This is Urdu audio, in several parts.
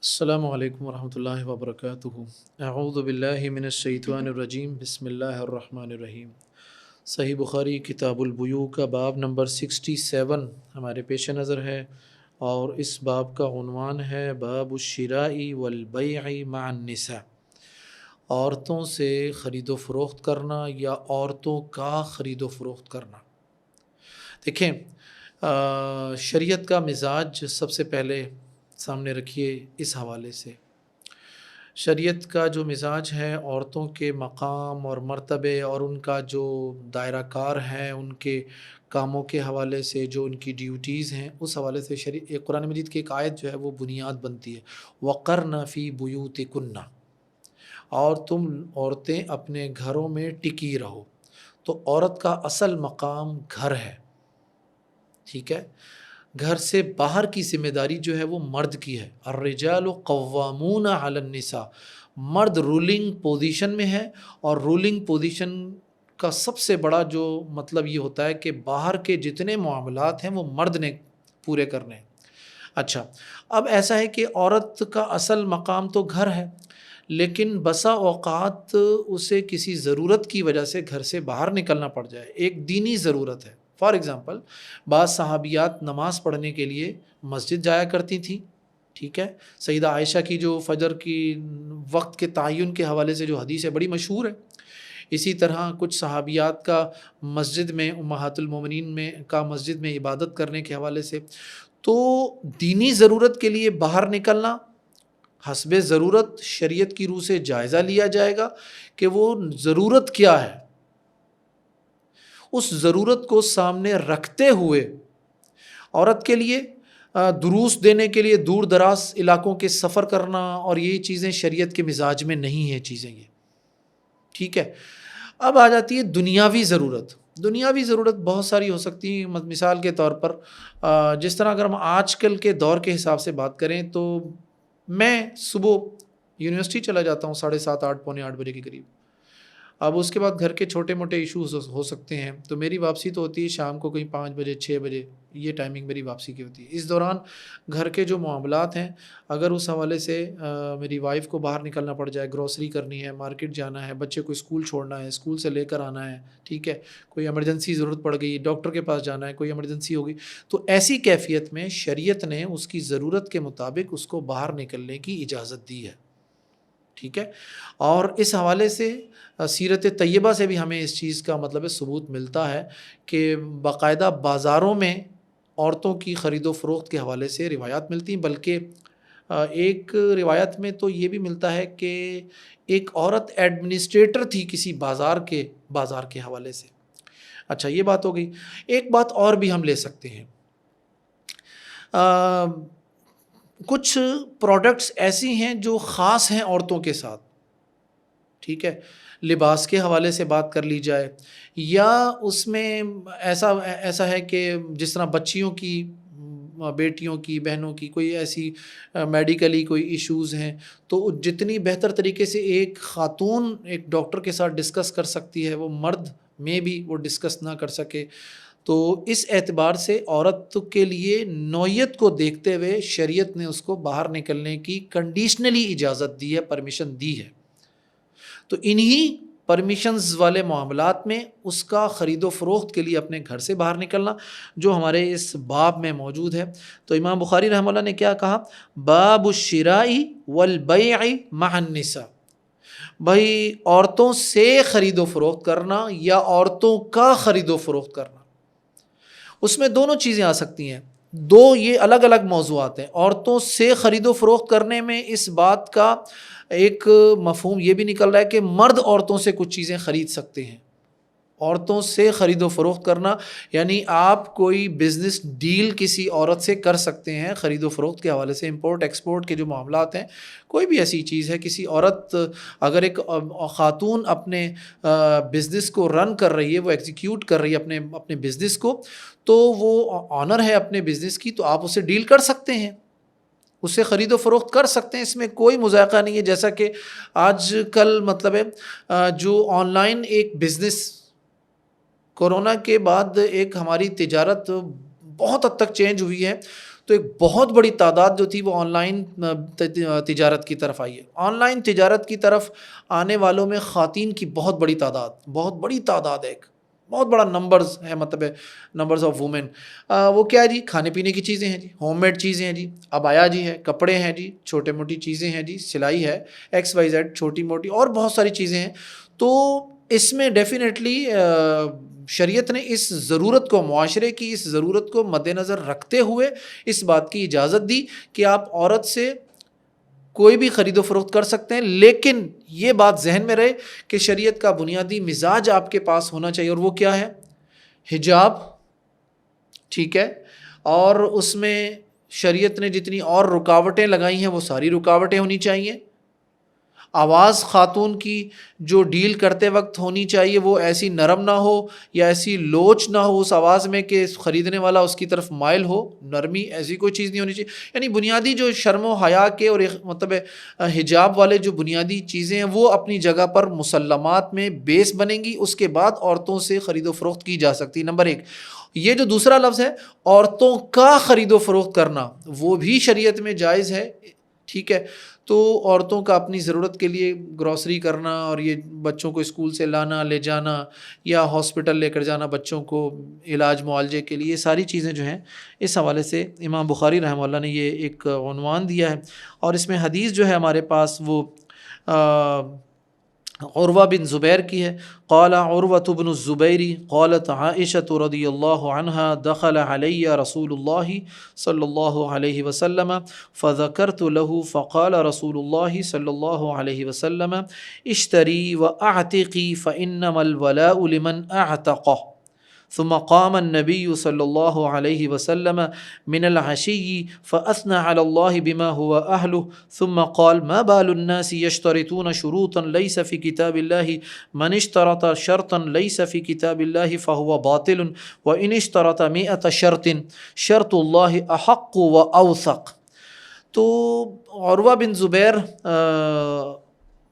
السلام علیکم ورحمۃ اللہ وبرکاتہ۔ اعوذ باللہ من الشیطان الرجیم، بسم اللہ الرحمن الرحیم۔ صحیح بخاری کتاب البیوع کا باب نمبر 67 ہمارے پیش نظر ہے، اور اس باب کا عنوان ہے باب الشراء والبیع مع النساء، عورتوں سے خرید و فروخت کرنا یا عورتوں کا خرید و فروخت کرنا۔ دیکھیں، شریعت کا مزاج سب سے پہلے سامنے رکھیے اس حوالے سے۔ شریعت کا جو مزاج ہے عورتوں کے مقام اور مرتبے اور ان کا جو دائرہ کار ہے، ان کے کاموں کے حوالے سے جو ان کی ڈیوٹیز ہیں، اس حوالے سے قرآن مجید کی ایک آیت جو ہے وہ بنیاد بنتی ہے، وَقَرْنَ فِي بُيُوتِكُنَّ، اور تم عورتیں اپنے گھروں میں ٹکی رہو۔ تو عورت کا اصل مقام گھر ہے، ٹھیک ہے؟ گھر سے باہر کی ذمہ داری جو ہے وہ مرد کی ہے۔ الرجال قوامون علی النساء، مرد رولنگ پوزیشن میں ہے، اور رولنگ پوزیشن کا سب سے بڑا جو مطلب یہ ہوتا ہے کہ باہر کے جتنے معاملات ہیں وہ مرد نے پورے کرنے ہیں۔ اچھا، اب ایسا ہے کہ عورت کا اصل مقام تو گھر ہے، لیکن بسا اوقات اسے کسی ضرورت کی وجہ سے گھر سے باہر نکلنا پڑ جائے، ایک دینی ضرورت ہے۔ فار ایگزامپل، بعض صحابیات نماز پڑھنے کے لیے مسجد جایا کرتی تھیں، ٹھیک ہے؟ سیدہ عائشہ کی جو فجر کی وقت کے تعین کے حوالے سے جو حدیث ہے بڑی مشہور ہے۔ اسی طرح کچھ صحابیات کا مسجد میں، امہات المومنین میں کا مسجد میں عبادت کرنے کے حوالے سے۔ تو دینی ضرورت کے لیے باہر نکلنا حسب ضرورت شریعت کی روح سے جائزہ لیا جائے گا کہ وہ ضرورت کیا ہے، اس ضرورت کو سامنے رکھتے ہوئے عورت کے لیے دروس دینے کے لیے دور دراز علاقوں کے سفر کرنا، اور یہ چیزیں شریعت کے مزاج میں نہیں ہیں چیزیں یہ، ٹھیک ہے؟ اب آ جاتی ہے دنیاوی ضرورت۔ دنیاوی ضرورت بہت ساری ہو سکتی ہے، مثال کے طور پر جس طرح اگر ہم آج کل کے دور کے حساب سے بات کریں تو میں صبح یونیورسٹی چلا جاتا ہوں 7:30 8 پونے 8 بجے کے قریب۔ اب اس کے بعد گھر کے چھوٹے موٹے ایشوز ہو سکتے ہیں، تو میری واپسی تو ہوتی ہے شام کو کہیں 5 بجے 6 بجے، یہ ٹائمنگ میری واپسی کی ہوتی ہے۔ اس دوران گھر کے جو معاملات ہیں، اگر اس حوالے سے میری وائف کو باہر نکلنا پڑ جائے، گروسری کرنی ہے، مارکیٹ جانا ہے، بچے کو اسکول چھوڑنا ہے، اسکول سے لے کر آنا ہے، ٹھیک ہے، کوئی ایمرجنسی ضرورت پڑ گئی، ڈاکٹر کے پاس جانا ہے، کوئی ایمرجنسی ہوگی، تو ایسی کیفیت میں شریعت نے اس کی ضرورت کے مطابق اس کو باہر نکلنے کی اجازت دی ہے، ٹھیک ہے؟ اور اس حوالے سے سیرت طیبہ سے بھی ہمیں اس چیز کا مطلب ثبوت ملتا ہے کہ باقاعدہ بازاروں میں عورتوں کی خرید و فروخت کے حوالے سے روایات ملتی ہیں، بلکہ ایک روایت میں تو یہ بھی ملتا ہے کہ ایک عورت ایڈمنسٹریٹر تھی کسی بازار کے حوالے سے۔ اچھا، یہ بات ہو گئی۔ ایک بات اور بھی ہم لے سکتے ہیں، کچھ پروڈکٹس ایسی ہیں جو خاص ہیں عورتوں کے ساتھ، ٹھیک ہے؟ لباس کے حوالے سے بات کر لی جائے، یا اس میں ایسا ہے کہ جس طرح بچیوں کی، بیٹیوں کی، بہنوں کی کوئی ایسی میڈیکلی کوئی ایشوز ہیں، تو جتنی بہتر طریقے سے ایک خاتون ایک ڈاکٹر کے ساتھ ڈسکس کر سکتی ہے، وہ مرد میں بھی وہ ڈسکس نہ کر سکے، تو اس اعتبار سے عورت کے لیے نوعیت کو دیکھتے ہوئے شریعت نے اس کو باہر نکلنے کی کنڈیشنلی اجازت دی ہے، پرمیشن دی ہے۔ تو انہی پرمیشنز والے معاملات میں اس کا خرید و فروخت کے لیے اپنے گھر سے باہر نکلنا جو ہمارے اس باب میں موجود ہے۔ تو امام بخاری رحمہ اللہ نے کیا کہا؟ باب الشراء والبیع مع النساء، بھائی عورتوں سے خرید و فروخت کرنا یا عورتوں کا خرید و فروخت کرنا، اس میں دونوں چیزیں آ سکتی ہیں، دو یہ الگ الگ موضوعات ہیں۔ عورتوں سے خرید و فروخت کرنے میں اس بات کا ایک مفہوم یہ بھی نکل رہا ہے کہ مرد عورتوں سے کچھ چیزیں خرید سکتے ہیں۔ عورتوں سے خرید و فروخت کرنا یعنی آپ کوئی بزنس ڈیل کسی عورت سے کر سکتے ہیں خرید و فروخت کے حوالے سے، امپورٹ ایکسپورٹ کے جو معاملات ہیں، کوئی بھی ایسی چیز ہے، کسی عورت اگر ایک خاتون اپنے بزنس کو رن کر رہی ہے، وہ ایگزیکیوٹ کر رہی ہے اپنے بزنس کو، تو وہ آنر ہے اپنے بزنس کی، تو آپ اسے ڈیل کر سکتے ہیں، اس سے خرید و فروخت کر سکتے ہیں، اس میں کوئی مذائقہ نہیں ہے۔ جیسا کہ آج کل مطلب ہے جو آن لائن ایک بزنس، کورونا کے بعد ایک ہماری تجارت بہت حد تک چینج ہوئی ہے، تو ایک بہت بڑی تعداد جو تھی وہ آن لائن تجارت کی طرف آئی ہے. آن لائن تجارت کی طرف آنے والوں میں خواتین کی بہت بڑی تعداد ہے، ایک بہت بڑا نمبرز ہے، مطلب ہے نمبرز آف وومن. وہ کیا ہے جی؟ کھانے پینے کی چیزیں ہیں جی، ہوم میڈ چیزیں ہیں جی، ابایا جی ہے، کپڑے ہیں جی، چھوٹے موٹی چیزیں ہیں جی، سلائی ہے، XYZ چھوٹی موٹی اور بہت ساری چیزیں ہیں. تو اس میں ڈیفینیٹلی شریعت نے اس ضرورت کو، معاشرے کی اس ضرورت کو مد نظر رکھتے ہوئے اس بات کی اجازت دی کہ آپ عورت سے کوئی بھی خرید و فروخت کر سکتے ہیں، لیکن یہ بات ذہن میں رہے کہ شریعت کا بنیادی مزاج آپ کے پاس ہونا چاہیے، اور وہ کیا ہے؟ حجاب. ٹھیک ہے، اور اس میں شریعت نے جتنی اور رکاوٹیں لگائی ہیں وہ ساری رکاوٹیں ہونی چاہیے. آواز خاتون کی جو ڈیل کرتے وقت ہونی چاہیے وہ ایسی نرم نہ ہو یا ایسی لوچ نہ ہو اس آواز میں کہ خریدنے والا اس کی طرف مائل ہو. نرمی ایسی کوئی چیز نہیں ہونی چاہیے. یعنی بنیادی جو شرم و حیا کے اور مطلب حجاب والے جو بنیادی چیزیں ہیں وہ اپنی جگہ پر مسلمات میں بیس بنیں گی. اس کے بعد عورتوں سے خرید و فروخت کی جا سکتی. نمبر 1 یہ جو دوسرا لفظ ہے عورتوں کا خرید و فروخت کرنا، وہ بھی شریعت میں جائز ہے. ٹھیک ہے، تو عورتوں کا اپنی ضرورت کے لیے گروسری کرنا اور یہ بچوں کو اسکول سے لانا لے جانا یا ہاسپٹل لے کر جانا بچوں کو علاج معالجے کے لیے، یہ ساری چیزیں جو ہیں اس حوالے سے امام بخاری رحمہ اللہ نے یہ ایک عنوان دیا ہے. اور اس میں حدیث جو ہے ہمارے پاس وہ عروہ بن زبیر کی ہے. قال عروۃ بن الزبیر قالت عائشۃ رضی اللہ عنہا دخل علی رسول اللہ صلی اللہ علیہ وسلم فذکرت له فقال رسول اللہ صلی اللہ علیہ وسلم اشتری واعتقی فانما الولاء لمن اعتقہ. ثم قام النبي صلى الله عليه وسلم من العشي فأثنى على الله بما هو أهله ثم قال ما بال الناس يشترطون شروطا ليس في كتاب الله من اشترط شرطا ليس في كتاب الله فهو باطل وإن اشترط 100 شرط الله أحق وأوثق. تو عروہ بن زبیر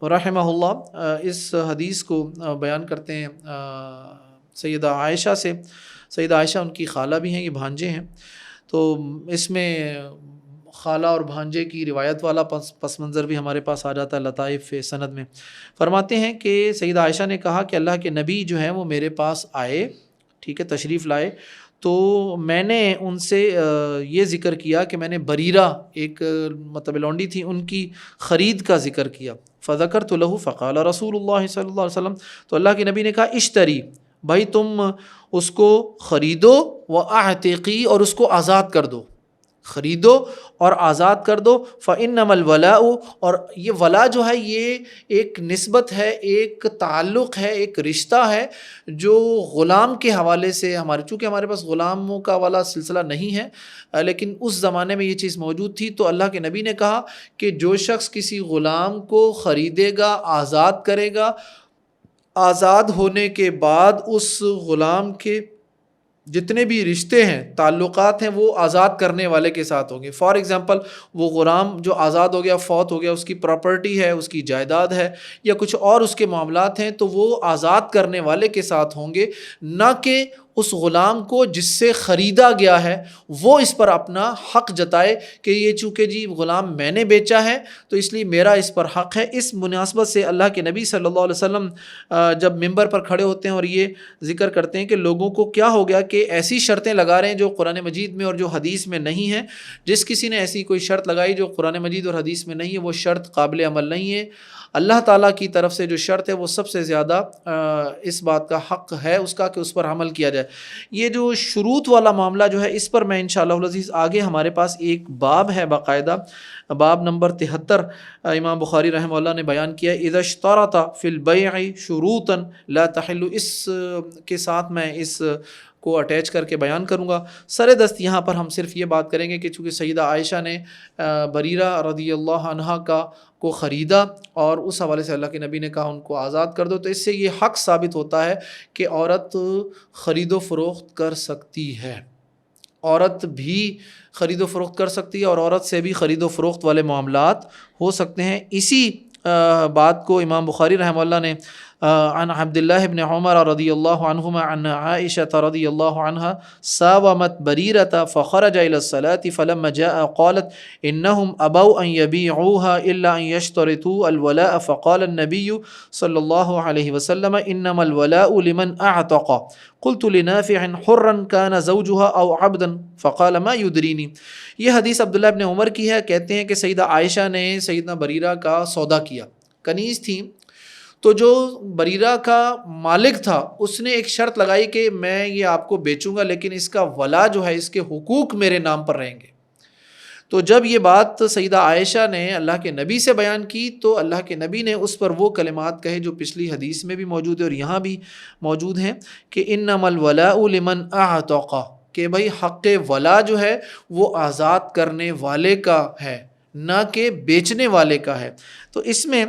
رحمہ اللہ اس حدیث کو بیان کرتے ہیں سیدہ عائشہ سے. سیدہ عائشہ ان کی خالہ بھی ہیں، یہ بھانجے ہیں. تو اس میں خالہ اور بھانجے کی روایت والا پس منظر بھی ہمارے پاس آ جاتا ہے لطائف سند میں. فرماتے ہیں کہ سیدہ عائشہ نے کہا کہ اللہ کے نبی جو ہیں وہ میرے پاس آئے، ٹھیک ہے، تشریف لائے، تو میں نے ان سے یہ ذکر کیا کہ میں نے بریرہ ایک مطلب لونڈی تھی ان کی خرید کا ذکر کیا. فذکرت له فقال رسول اللہ صلی اللہ علیہ وسلم، تو اللہ کے نبی نے کہا اشتری، بھائی تم اس کو خریدو واعتقی، اور اس کو آزاد کر دو، خریدو اور آزاد کر دو. فإنما الولاء، اور یہ ولا جو ہے یہ ایک نسبت ہے، ایک تعلق ہے، ایک رشتہ ہے جو غلام کے حوالے سے چونکہ ہمارے پاس غلاموں کا والا سلسلہ نہیں ہے، لیکن اس زمانے میں یہ چیز موجود تھی. تو اللہ کے نبی نے کہا کہ جو شخص کسی غلام کو خریدے گا، آزاد کرے گا، آزاد ہونے کے بعد اس غلام کے جتنے بھی رشتے ہیں، تعلقات ہیں، وہ آزاد کرنے والے کے ساتھ ہوں گے. فار ایگزامپل وہ غلام جو آزاد ہو گیا، فوت ہو گیا، اس کی پراپرٹی ہے، اس کی جائیداد ہے یا کچھ اور اس کے معاملات ہیں، تو وہ آزاد کرنے والے کے ساتھ ہوں گے، نہ کہ اس غلام کو جس سے خریدا گیا ہے وہ اس پر اپنا حق جتائے کہ یہ چونکہ جی غلام میں نے بیچا ہے تو اس لیے میرا اس پر حق ہے. اس مناسبت سے اللہ کے نبی صلی اللہ علیہ وسلم جب ممبر پر کھڑے ہوتے ہیں اور یہ ذکر کرتے ہیں کہ لوگوں کو کیا ہو گیا کہ ایسی شرطیں لگا رہے ہیں جو قرآن مجید میں اور جو حدیث میں نہیں ہیں. جس کسی نے ایسی کوئی شرط لگائی جو قرآن مجید اور حدیث میں نہیں ہے، وہ شرط قابل عمل نہیں ہے. اللہ تعالیٰ کی طرف سے جو شرط ہے وہ سب سے زیادہ اس بات کا حق ہے اس کا کہ اس پر عمل کیا جائے. یہ جو شروط والا معاملہ جو ہے اس پر میں انشاءاللہ العزیز آگے ہمارے پاس ایک باب ہے باقاعدہ، باب نمبر 73 امام بخاری رحمہ اللہ نے بیان کیا اذا اشترط فی البیع شروطا لا تحل. اس کے ساتھ میں اس کو اٹیچ کر کے بیان کروں گا. سر دست یہاں پر ہم صرف یہ بات کریں گے کہ چونکہ سیدہ عائشہ نے بریرہ رضی اللہ عنہا کو خریدا اور اس حوالے سے اللہ کے نبی نے کہا ان کو آزاد کر دو، تو اس سے یہ حق ثابت ہوتا ہے کہ عورت خرید و فروخت کر سکتی ہے. عورت بھی خرید و فروخت کر سکتی ہے اور عورت سے بھی خرید و فروخت والے معاملات ہو سکتے ہیں. اسی بات کو امام بخاری رحمہ اللہ نے عن عبد الله بن عمر رضي الله عنهما عن عائشة رضي الله عنها ساومت بريرة فخرج إلى الصلاة فلما جاء قالت إنهم أبوا أن يبيعوها إلا أن يشترطوا الولاء فقال النبي صلى الله عليه وسلم إنما الولاء لمن أعتق قلت لنافع حرا كان زوجها أو عبدا فقال ما يدريني. یہ حدیث عبداللہ ابن عمر کی ہے. کہتے ہیں کہ سیدہ عائشہ نے سیدنا بریرہ کا سودا کیا. کنیز تھی تو جو بریرہ کا مالک تھا اس نے ایک شرط لگائی کہ میں یہ آپ کو بیچوں گا لیکن اس کا ولا جو ہے اس کے حقوق میرے نام پر رہیں گے. تو جب یہ بات سیدہ عائشہ نے اللہ کے نبی سے بیان کی تو اللہ کے نبی نے اس پر وہ کلمات کہے جو پچھلی حدیث میں بھی موجود ہے اور یہاں بھی موجود ہیں کہ انما الولاء لمن اعتق، کہ بھائی حق ولا جو ہے وہ آزاد کرنے والے کا ہے نہ کہ بیچنے والے کا ہے. تو اس میں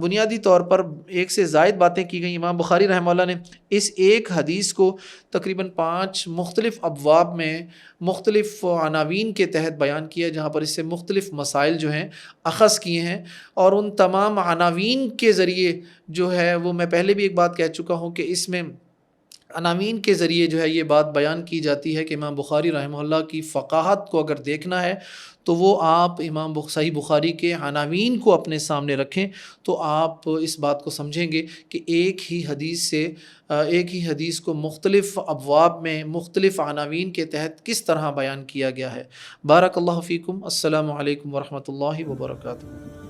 بنیادی طور پر ایک سے زائد باتیں کی گئیں. امام بخاری رحمہ اللہ نے اس ایک حدیث کو تقریباً 5 مختلف ابواب میں مختلف عناوین کے تحت بیان کیا جہاں پر اس سے مختلف مسائل جو ہیں اخذ کیے ہیں، اور ان تمام عناوین کے ذریعے جو ہے وہ میں پہلے بھی ایک بات کہہ چکا ہوں کہ اس میں عناوین کے ذریعے جو ہے یہ بات بیان کی جاتی ہے کہ امام بخاری رحمہ اللہ کی فقاہت کو اگر دیکھنا ہے تو وہ آپ صحیح بخاری کے عناوین کو اپنے سامنے رکھیں تو آپ اس بات کو سمجھیں گے کہ ایک ہی حدیث کو مختلف ابواب میں مختلف عناوین کے تحت کس طرح بیان کیا گیا ہے. بارک اللہ فیکم. السلام علیکم ورحمۃ اللہ وبرکاتہ.